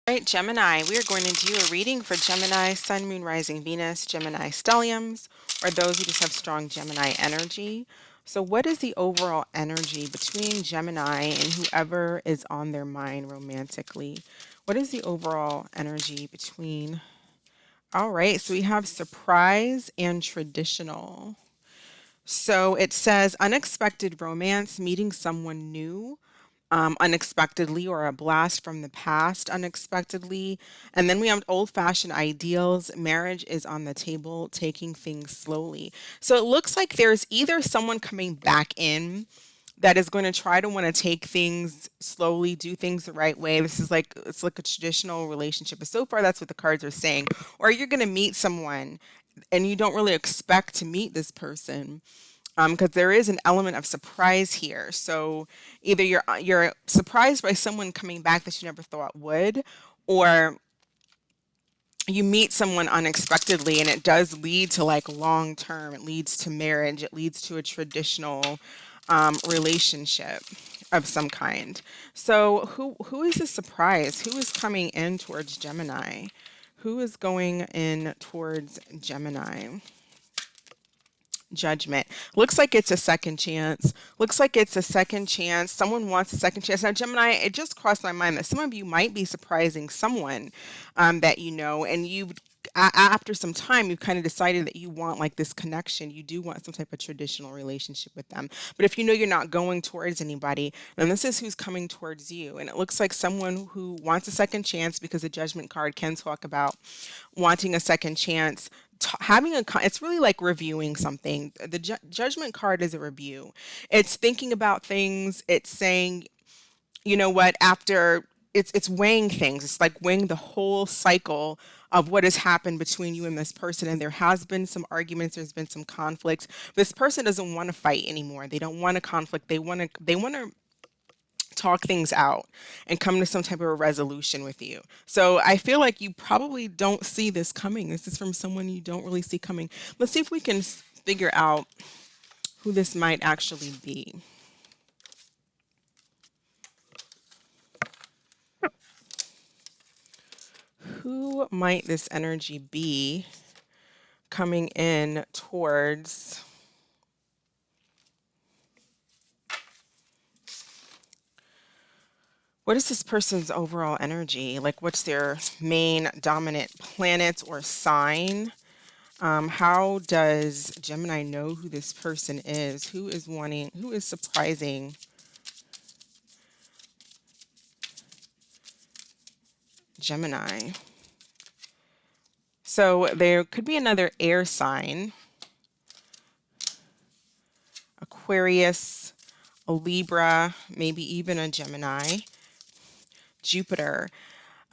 All right, Gemini, we are going to do a reading for Gemini, Sun, Moon, Rising, Venus, Gemini stelliums, or those who just have strong Gemini energy. So, what is the overall energy between Gemini and whoever is on their mind romantically? What is the overall energy between? All right, so we have surprise and traditional. So it says unexpected romance, meeting someone new unexpectedly, or a blast from the past unexpectedly. And then we have old fashioned ideals. Marriage is on the table, taking things slowly. So it looks like there's either someone coming back in that is going to try to want to take things slowly, do things the right way. This is like, it's like a traditional relationship. But so far, that's what the cards are saying. Or you're going to meet someone and you don't really expect to meet this person, because there is an element of surprise here. So either you're surprised by someone coming back that you never thought would, or you meet someone unexpectedly and it does lead to like long term. It leads to marriage. It leads to a traditional relationship of some kind. So who is the surprise? Who is coming in towards Gemini? Who is going in towards Gemini? Judgment. Looks like it's a second chance. Looks like it's a second chance. Someone wants a second chance. Now, Gemini, it just crossed my mind that some of you might be surprising someone that you know, and you, after some time, you've kind of decided that you want like this connection. You do want some type of traditional relationship with them. But if you know you're not going towards anybody, then this is who's coming towards you. And it looks like someone who wants a second chance, because the Judgment card can talk about wanting a second chance, it's really like reviewing something. The Judgment card is a review. It's thinking about things. It's saying, you know what, after it's weighing things. It's like weighing the whole cycle of what has happened between you and this person. And there has been some arguments, there's been some conflicts. This person doesn't want to fight anymore. They don't want a conflict. They want to talk things out and come to some type of a resolution with you. So I feel like you probably don't see this coming. This is from someone you don't really see coming. Let's see if we can figure out who this might actually be. Who might this energy be coming in towards? What is this person's overall energy? Like, what's their main dominant planet or sign? How does Gemini know who this person is? Who is surprising Gemini? So there could be another air sign, Aquarius, a Libra, maybe even a Gemini, Jupiter.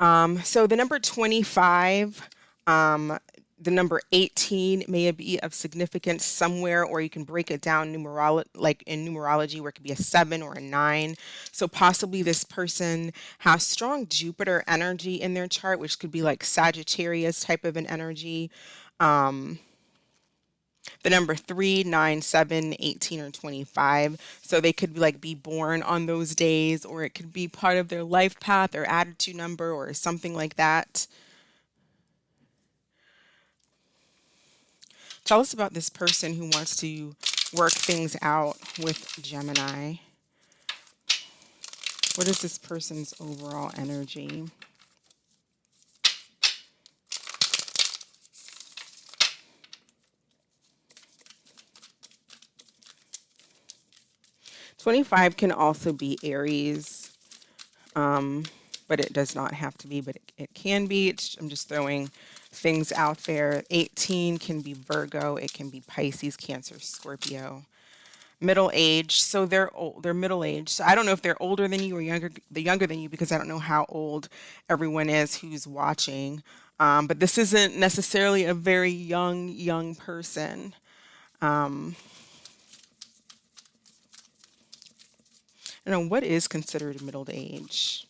So the number 25, the number 18 may be of significance somewhere, or you can break it down like in numerology, where it could be a 7 or a 9. So possibly this person has strong Jupiter energy in their chart, which could be like Sagittarius type of an energy. The number 3, 9, 7, 18, or 25. So they could like be born on those days, or it could be part of their life path or attitude number or something like that. Tell us about this person who wants to work things out with Gemini. What is this person's overall energy? '25 can also be Aries, but it does not have to be, but it can be. I'm just throwing things out there. 18 can be Virgo. It can be Pisces, Cancer, Scorpio. Middle age, so they're old, they're middle age. So I don't know if they're older than you or younger than you, because I don't know how old everyone is who's watching. But this isn't necessarily a very young person. I don't know what is considered middle age.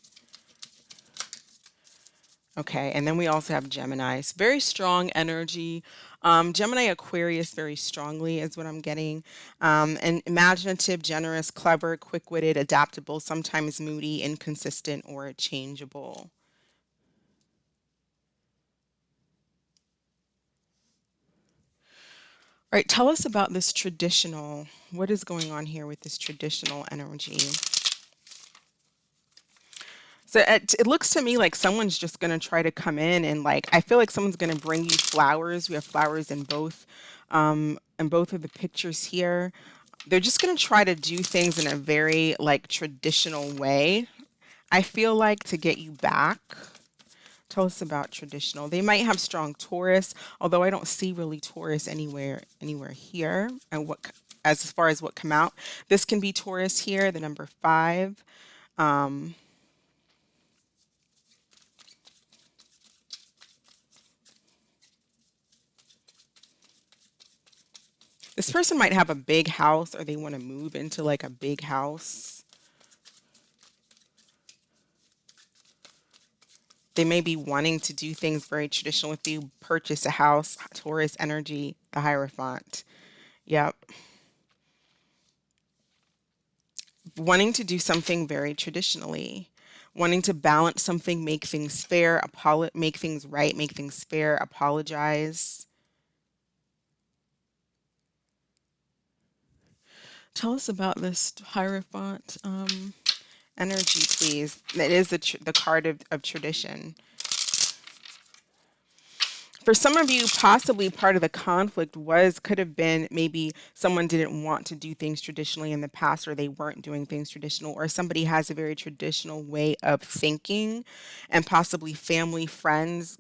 Okay, and then we also have Geminis. Very strong energy. Gemini Aquarius very strongly is what I'm getting. And imaginative, generous, clever, quick-witted, adaptable, sometimes moody, inconsistent, or changeable. All right, tell us about this traditional. What is going on here with this traditional energy? So it looks to me like someone's just going to try to come in and like, I feel like someone's going to bring you flowers. We have flowers in both of the pictures here. They're just going to try to do things in a very like traditional way. I feel like to get you back. Tell us about traditional. They might have strong Taurus, although I don't see really Taurus anywhere here. And what as far as what come out, this can be Taurus here, the number 5. Um, this person might have a big house or they want to move into like a big house. They may be wanting to do things very traditional with you, purchase a house, Taurus energy, the Hierophant. Yep. Wanting to do something very traditionally, wanting to balance something, make things fair, make things right, make things fair, apologize. Tell us about this Hierophant energy, please. It is the card of tradition. For some of you, possibly part of the conflict could have been maybe someone didn't want to do things traditionally in the past, or they weren't doing things traditional, or somebody has a very traditional way of thinking, and possibly family, friends,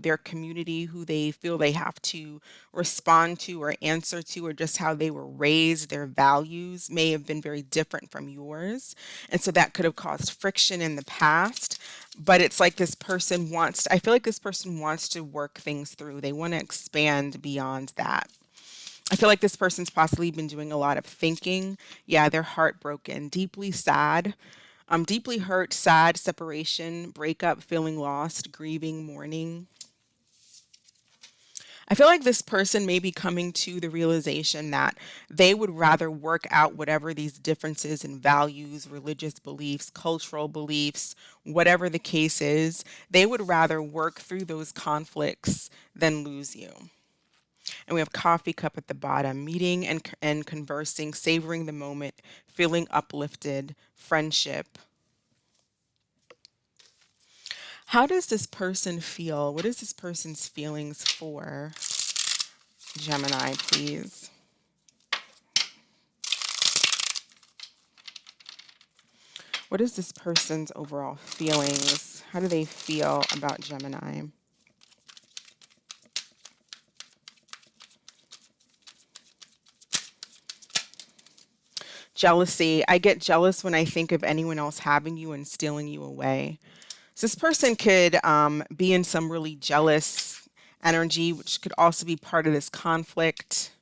their community who they feel they have to respond to or answer to, or just how they were raised, their values may have been very different from yours. And so that could have caused friction in the past. But it's like this person I feel like this person wants to work things through. They want to expand beyond that. I feel like this person's possibly been doing a lot of thinking. Yeah, they're heartbroken, deeply sad, deeply hurt, sad, separation, breakup, feeling lost, grieving, mourning. I feel like this person may be coming to the realization that they would rather work out whatever these differences in values, religious beliefs, cultural beliefs, whatever the case is, they would rather work through those conflicts than lose you. And we have coffee cup at the bottom, meeting and conversing, savoring the moment, feeling uplifted, friendship. How does this person feel? What is this person's feelings for Gemini, please? What is this person's overall feelings? How do they feel about Gemini? Jealousy. I get jealous when I think of anyone else having you and stealing you away. So this person could be in some really jealous energy, which could also be part of this conflict.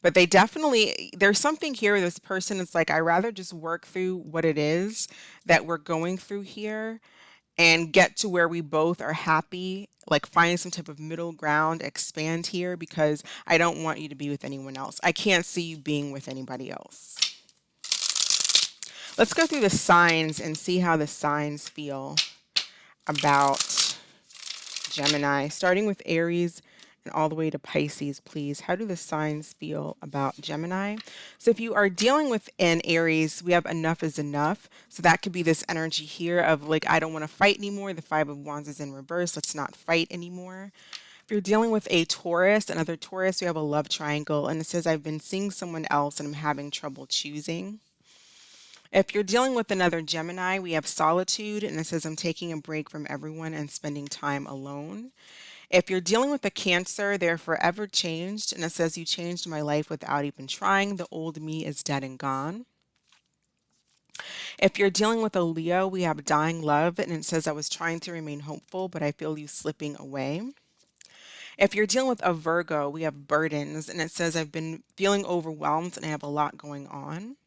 But there's something here with this person. It's like, I rather just work through what it is that we're going through here and get to where we both are happy, like finding some type of middle ground, expand here, because I don't want you to be with anyone else. I can't see you being with anybody else. Let's go through the signs and see how the signs feel about Gemini, starting with Aries and all the way to Pisces, please. How do the signs feel about Gemini? So if you are dealing with an Aries, we have enough is enough. So that could be this energy here of like, I don't want to fight anymore. The 5 of Wands is in reverse. Let's not fight anymore. If you're dealing with a Taurus, another Taurus, we have a love triangle. And it says, I've been seeing someone else and I'm having trouble choosing. If you're dealing with another Gemini, we have solitude, and it says, I'm taking a break from everyone and spending time alone. If you're dealing with a Cancer, they're forever changed, and it says, you changed my life without even trying. The old me is dead and gone. If you're dealing with a Leo, we have dying love, and it says, I was trying to remain hopeful, but I feel you slipping away. If you're dealing with a Virgo, we have burdens, and it says, I've been feeling overwhelmed and I have a lot going on.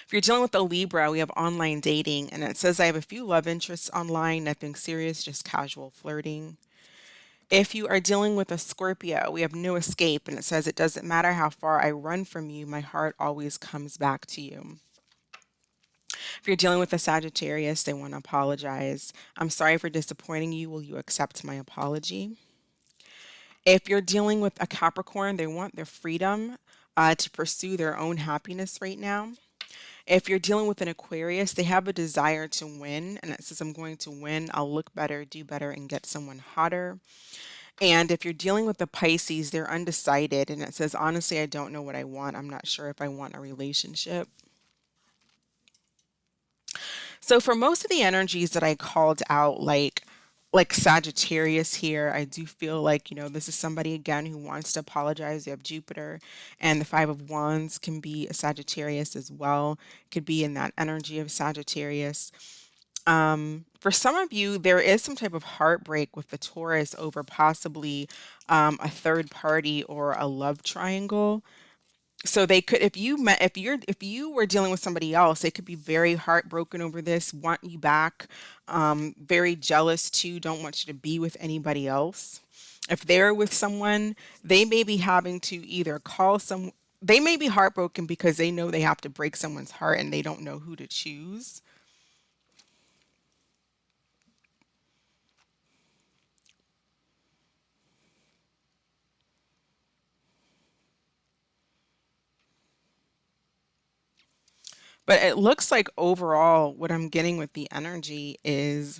If you're dealing with a Libra, we have online dating, and it says, I have a few love interests online, nothing serious, just casual flirting. If you are dealing with a Scorpio, we have no escape, and it says, it doesn't matter how far I run from you, my heart always comes back to you. If you're dealing with a Sagittarius, they want to apologize. I'm sorry for disappointing you. Will you accept my apology? If you're dealing with a Capricorn, they want their freedom to pursue their own happiness right now. If you're dealing with an Aquarius, they have a desire to win, and it says, I'm going to win, I'll look better, do better, and get someone hotter. And if you're dealing with the Pisces, they're undecided, and it says, honestly, I don't know what I want. I'm not sure if I want a relationship. So for most of the energies that I called out, like Sagittarius here, I do feel like, this is somebody again who wants to apologize. You have Jupiter, and the Five of Wands can be a Sagittarius as well. Could be in that energy of Sagittarius. For some of you, there is some type of heartbreak with the Taurus over possibly a third party or a love triangle. So they could, if you were dealing with somebody else, they could be very heartbroken over this, want you back, very jealous too, don't want you to be with anybody else. If they're with someone, they may be having to either they may be heartbroken because they know they have to break someone's heart and they don't know who to choose. But it looks like overall, what I'm getting with the energy is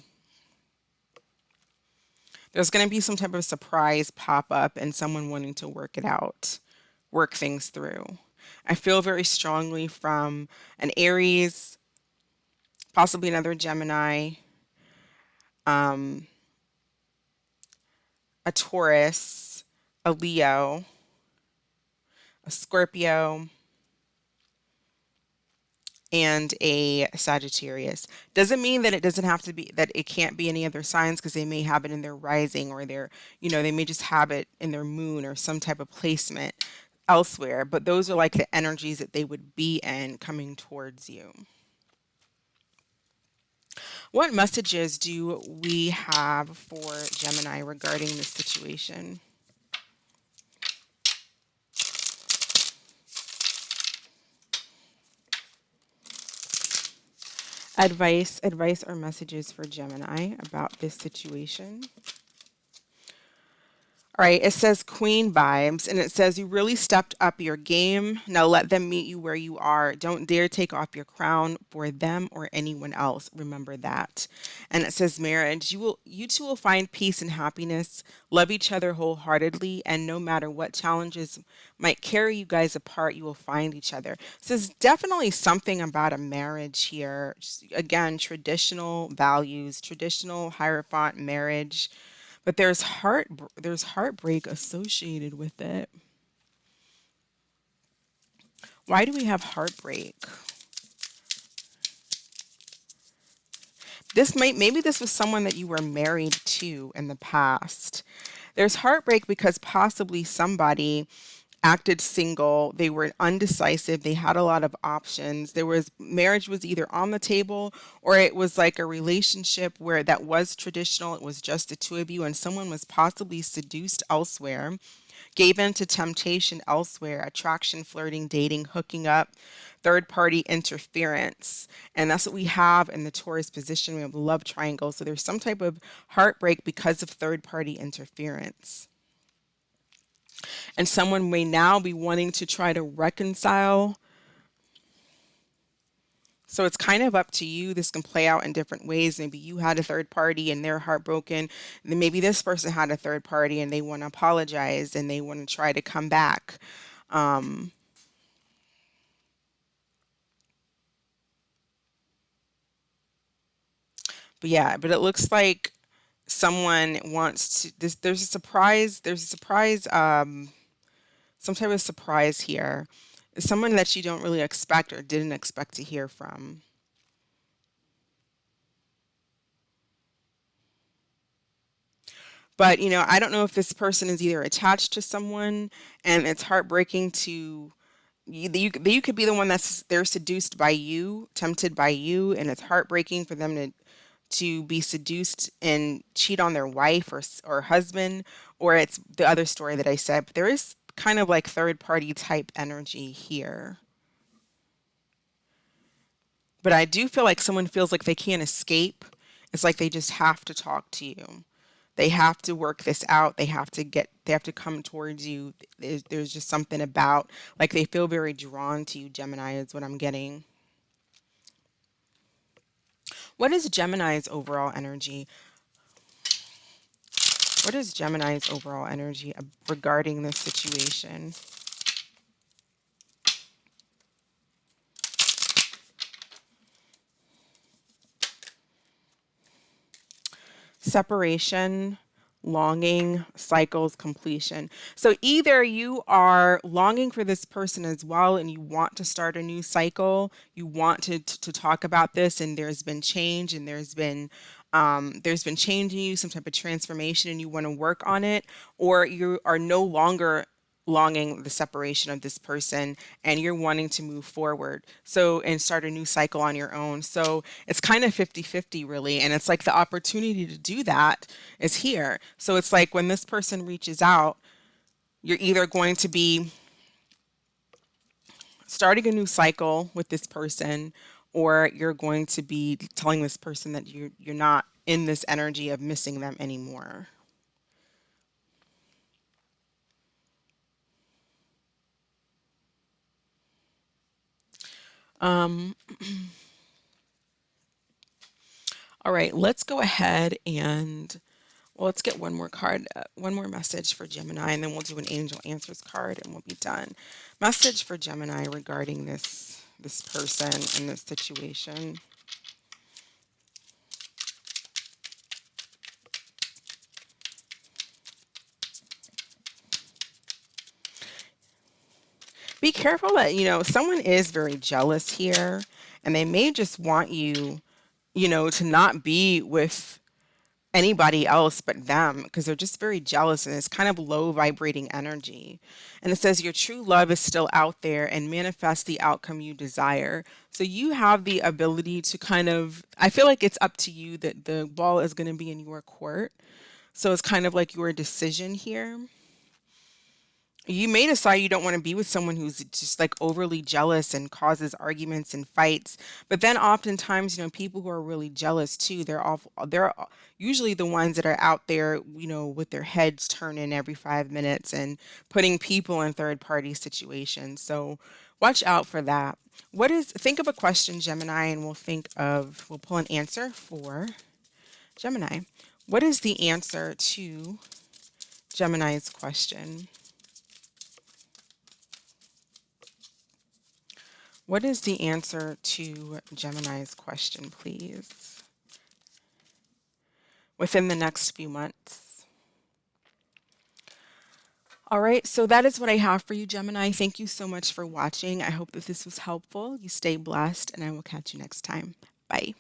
there's going to be some type of surprise pop up and someone wanting to work it out, work things through. I feel very strongly from an Aries, possibly another Gemini, um, a Taurus, a Leo, a Scorpio, and a Sagittarius. Doesn't mean that it doesn't have to be that it can't be any other signs because they may have it in their rising or they may just have it in their moon or some type of placement elsewhere. But those are like the energies that they would be in coming towards you. What messages do we have for Gemini regarding this situation? Advice or messages for Gemini about this situation. All right, it says Queen vibes, and it says you really stepped up your game. Now let them meet you where you are. Don't dare take off your crown for them or anyone else. Remember that. And it says marriage. You two will find peace and happiness. Love each other wholeheartedly, and no matter what challenges might carry you guys apart, you will find each other. So there's definitely something about a marriage here. Just, again, traditional values, traditional Hierophant marriage, but there's heartbreak associated with it. Why do we have heartbreak? Maybe this was someone that you were married to in the past. There's heartbreak because possibly somebody acted single, they were undecisive, they had a lot of options. Marriage was either on the table or it was like a relationship where that was traditional, it was just the two of you and someone was possibly seduced elsewhere, gave in to temptation elsewhere, attraction, flirting, dating, hooking up, third party interference. And that's what we have in the Taurus position. We have love triangle. So there's some type of heartbreak because of third party interference. And someone may now be wanting to try to reconcile. So it's kind of up to you. This can play out in different ways. Maybe you had a third party and they're heartbroken. Then maybe this person had a third party and they want to apologize and they want to try to come back. Um, but yeah, but it looks like someone wants to. There's a surprise. Some type of surprise here. Someone that you don't really expect or didn't expect to hear from. But, I don't know if this person is either attached to someone and it's heartbreaking to you could be the one they're seduced by you, tempted by you, and it's heartbreaking for them to be seduced and cheat on their wife or husband, or it's the other story that I said. But there is kind of like third party type energy here. But I do feel like someone feels like they can't escape. It's like they just have to talk to you. They have to work this out. They have to come towards you. There's just something about, like, they feel very drawn to you, Gemini, is what I'm getting. What is Gemini's overall energy? What is Gemini's overall energy regarding this situation? Separation, longing, cycles, completion. So either you are longing for this person as well and you want to start a new cycle, you want to talk about this, and there's been change, and there's been change in you, some type of transformation, and you want to work on it, or you are no longer longing the separation of this person and you're wanting to move forward, so, and start a new cycle on your own. So it's kind of 50-50, really, and it's like the opportunity to do that is here. So it's like when this person reaches out, you're either going to be starting a new cycle with this person, or you're going to be telling this person that you're not in this energy of missing them anymore. Um, all right, let's go ahead and, well, let's get one more card, one more message for Gemini, and then we'll do an angel answers card and we'll be done. Message for Gemini regarding this person and this situation. Be careful that, someone is very jealous here, and they may just want you, to not be with anybody else but them, because they're just very jealous, and it's kind of low vibrating energy. And it says your true love is still out there and manifest the outcome you desire. So you have the ability to kind of, I feel like it's up to you, that the ball is going to be in your court. So it's kind of like your decision here. You may decide you don't want to be with someone who's just like overly jealous and causes arguments and fights. But then oftentimes, people who are really jealous too, they're usually the ones that are out there, with their heads turning every 5 minutes and putting people in third party situations. So watch out for that. Think of a question, Gemini, and we'll pull an answer for Gemini. What is the answer to Gemini's question? What is the answer to Gemini's question, please? Within the next few months. All right, so that is what I have for you, Gemini. Thank you so much for watching. I hope that this was helpful. You stay blessed, and I will catch you next time. Bye.